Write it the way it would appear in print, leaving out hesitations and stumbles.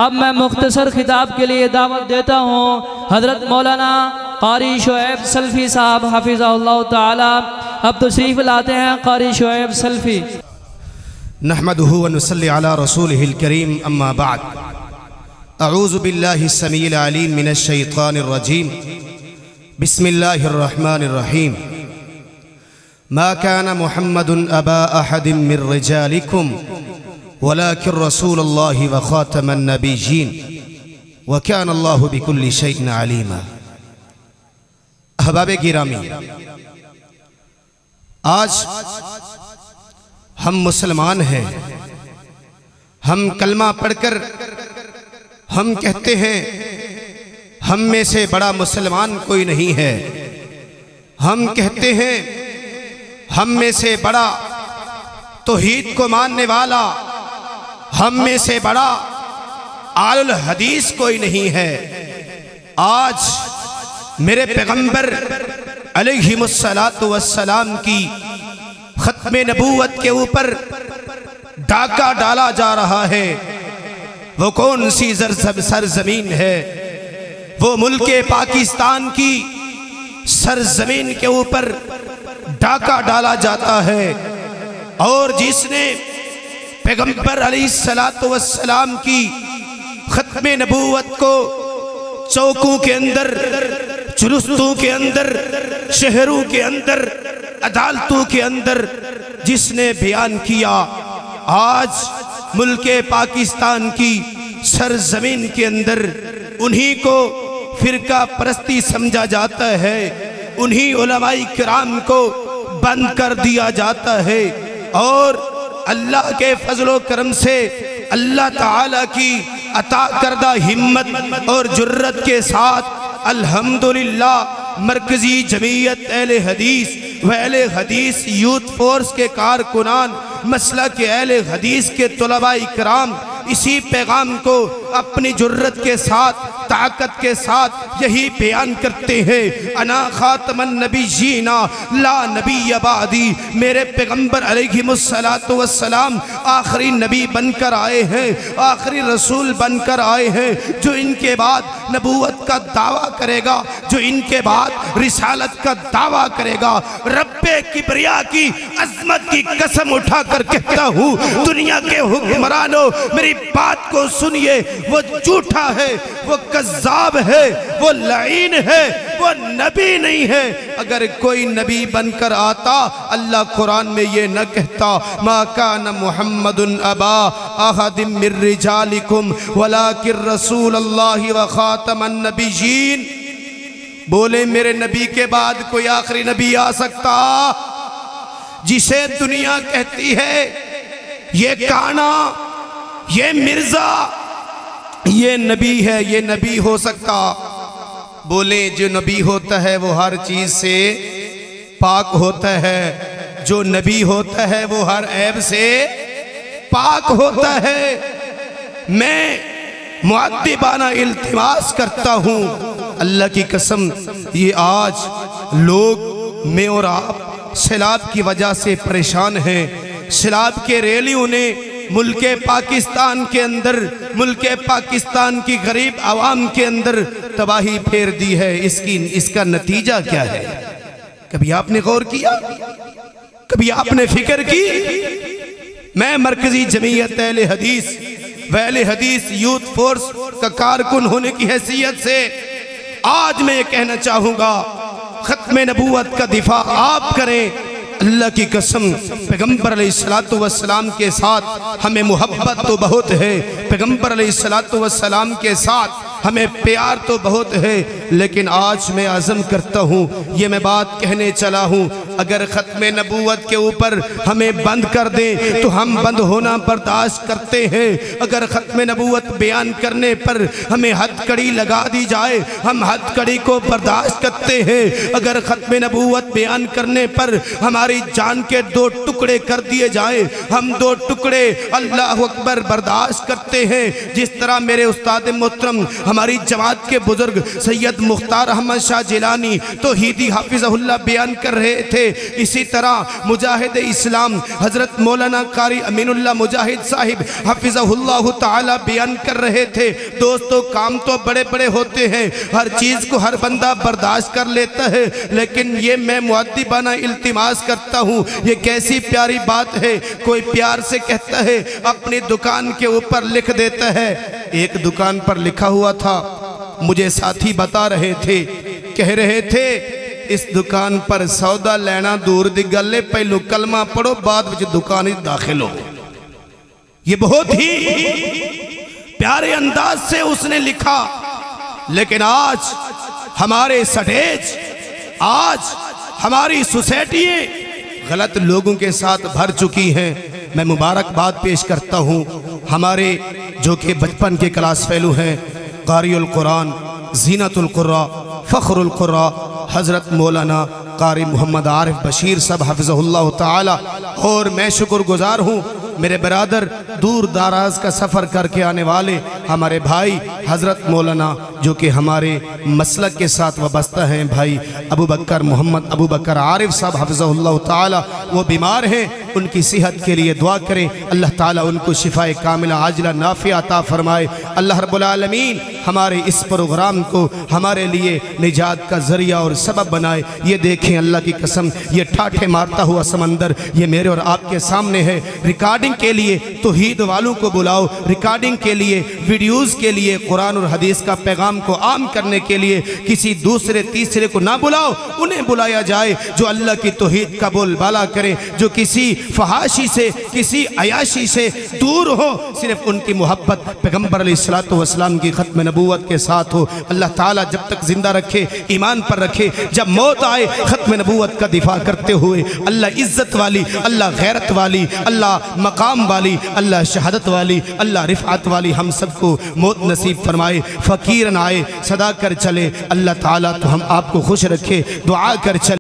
अब मैं मुख्तसर खिताब के लिए दावत देता हूँ हज़रत मौलाना क़ारी शुएब सल्फ़ी साहब हफ़िज़हुल्लाह ताला। अब तशरीफ़ लाते हैं क़ारी शुएब सल्फ़ी। नहमदुहु व नुसल्ली अला रसूलिहिल करीम, अम्मा बाद। अऊज़ु बिल्लाहि समीइल अलीम मिनश शैतानिर रजीम। बिस्मिल्लाहिर रहमानिर रहीम। मा कान मुहम्मदुन अबा अहदिम मिर रिजालिकुम वलाकिन रसूलुल्लाहि व खातमन नबिय्यीन व कान अल्लाहु बिकुल्लि शैइन अलीमा। अहबाब गिरामी, आज हम मुसलमान हैं। हम कलमा पढ़कर हम कहते हैं हम में से बड़ा मुसलमान कोई नहीं है। हम कहते हैं हम में से बड़ा तौहीद को मानने वाला, हम में से बड़ा आलुल हदीस कोई नहीं है। आज मेरे पैगंबर अलैहिमुस्सलातु वस्सलाम की खत्मे नबूवत के ऊपर डाका डाला जा रहा है। वो कौन सी सरजमीन है? वो मुल्के पाकिस्तान की सरजमीन के ऊपर डाका डाला जाता है। और जिसने पैगंबर अलैहिस्सलातु वस्सलाम की खत्मे नबूवत को चौकों के अंदर, जुलूसों के अंदर, शहरों के अंदर, अदालतों के अंदर जिसने बयान किया, आज मुल्के पाकिस्तान की सरजमीन के अंदर उन्हीं को फिरका परस्ती समझा जाता है। उन्हीं उलमाई किराम को बंद कर दिया जाता है। और अल्लाह के फजलो करम से अल्लाह ताला की अता करदा हिम्मत और जुर्रत के साथ अल्हम्दुलिल्लाह मरकजी जमीयत अहले हदीस व अहले हदीस यूथ फोर्स के कारकुनान, मसला के अहले हदीस के तलबा इकराम इसी पैगाम को अपनी जुर्रत के साथ, ताकत के साथ यही बयान करते हैं, अना खातमन नबिय्यीना ला नबी बादी। मेरे पैगंबर अलैहिमुस्सलातु वस्सलाम आखिरी नबी बनकर आए हैं, आखिरी रसूल बनकर आए हैं, जो इनके बाद नबूवत का दावा करेगा, जो इनके बाद रिसालत का दावा करेगा। रब्बे किबरिया की अजमत की कसम उठाकर कहता हूँ, दुनिया के हुक्मरानों मेरी बात को सुनिए। वो झूठा है, वो कज़्ज़ाब है, वो लाइन है, वो नबी नहीं है। अगर कोई नबी बनकर आता, अल्लाह कुरान में ये न कहता मा कान मुहम्मदुन अबा अहदिम मिर रिजालिकुम वलाकिन रसूलुल्लाहि व खातमन नबिय्यीन। बोले मेरे नबी के बाद कोई आखिरी नबी आ सकता? जिसे दुनिया कहती है ये काना, ये मिर्जा, ये नबी है, ये नबी हो सकता? बोले जो नबी होता है वो हर चीज से पाक होता है। जो नबी होता है वो हर ऐब से पाक होता है। मैं मुअद्दिबाना इल्तिमास करता हूँ, अल्लाह की कसम, ये आज लोग, मैं और आप सैलाब की वजह से परेशान हैं। सैलाब के रैलियों ने मुल्के पाकिस्तान के अंदर, मुल्के पाकिस्तान की गरीब आवाम के अंदर तबाही फेर दी है। इसका नतीजा क्या है? कभी आपने गौर किया? कभी आपने फिक्र की? मैं मरकजी जमीयत अहले हदीस व अहले हदीस यूथ फोर्स का कारकुन होने की हैसियत से आज मैं कहना चाहूँगा, खत्मे नबूवत का दिफा आप करें। अल्लाह की कसम, पैगंबर अलैहिस्सलातु वस्सलाम के साथ हमें मोहब्बत तो बहुत है, पैगंबर अलैहिस्सलातु वस्सलाम के साथ हमें प्यार तो बहुत है, लेकिन आज मैं आज़म करता हूँ, ये मैं बात कहने चला हूँ, अगर ख़त्मे नबूवत के ऊपर हमें बंद कर दें तो हम बंद होना बर्दाश्त करते हैं। अगर ख़त्मे नबूवत बयान करने पर हमें हथकड़ी लगा दी जाए, हम हथकड़ी को बर्दाश्त करते हैं। अगर ख़त्मे नबूवत बयान करने पर हमारी जान के 2 टुकड़े कर दिए जाए, हम 2 टुकड़े अल्लाह अकबर बर्दाश्त करते हैं। जिस तरह मेरे उस्ताद मोहतरम हमारी जमात के बुजुर्ग सैयद मुख्तार अहमद शाह जिलानी तौहीदी हाफिज़हुल्लाह बयान कर रहे थे, थे। इसी तरह मुजाहिद इस्लाम हजरत मौलाना कारी अमीनुल्लाह मुजाहिद साहिब हफिज़हुल्लाह ताला बयान कर रहे थे। दोस्तों, काम तो बड़े बड़े होते हैं, हर चीज को हर बंदा बर्दाश्त कर लेता है, लेकिन ये मैं मुअद्दिबाना इल्तिमास करता हूँ, ये कैसी प्यारी बात है। कोई प्यार से कहता है, अपनी दुकान के ऊपर लिख देता है। एक दुकान पर लिखा हुआ था, मुझे साथी बता रहे थे, कह रहे थे इस दुकान पर सौदा लेना दूर दी गल है, पहलू कलमा पढ़ो बाद में दुकान दाखिल हो। ये बहुत ही प्यारे अंदाज से उसने लिखा। लेकिन आज हमारे स्टेज, आज हमारी सोसाइटी गलत लोगों के साथ भर चुकी हैं। मैं मुबारकबाद पेश करता हूँ हमारे जो कि बचपन के क्लास फेलो हैं, कारिउल कुरान, जीनतुल कुर्रा, फ़ख्रुल कुर्रा हज़रत मौलाना कारी मोहम्मद आरिफ बशीर साहब हफ़िज़हुल्लाह ताला। और मैं शुक्रगुजार हूँ मेरे बरादर दूर दराज का सफ़र करके आने वाले हमारे भाई हज़रत मौलाना जो कि हमारे मसलक के साथ वाबस्ता हैं, भाई अबू बकर मोहम्मद अबू बकर आरिफ साहब हफ़िज़हुल्लाह ताला। वो बीमार हैं, उनकी सेहत के लिए दुआ करें, अल्लाह ताला उनको शिफाए कामिला आजिला नाफिया अता फरमाए। अल्लाह रब्बुल आलमीन हमारे इस प्रोग्राम को हमारे लिए निजात का ज़रिया और सबब बनाए। ये देखें, अल्लाह की कसम, ये ठाठे मारता हुआ समंदर ये मेरे और आपके सामने है। रिकॉर्डिंग के लिए तौहीद वालों को बुलाओ, रिकॉर्डिंग के लिए, वीडियोज़ के लिए, कुरान और हदीस का पैगाम को आम करने के लिए किसी दूसरे तीसरे को ना बुलाओ, उन्हें बुलाया जाए जो अल्लाह की तौहीद का बोलबाला करे, जो किसी फहाशी से, किसी अयाशी से दूर हो, सिर्फ उनकी मोहब्बत पैगम्बर अलैहिस्सलातु वस्सलाम की खत्म नबूवत के साथ हो। अल्लाह ताला जब तक जिंदा रखे, ईमान पर रखे, जब मौत आए खत्म नबूवत का दिफा करते हुए, अल्लाह इज्जत वाली, अल्लाह गैरत वाली, अल्लाह मकाम वाली, अल्लाह शहादत वाली, अल्लाह रिफ़ात वाली हम सबको मौत नसीब फरमाए। फ़कीरन आए सदा कर चले, अल्लाह ताला तो हम आपको खुश रखे, दुआ कर चले।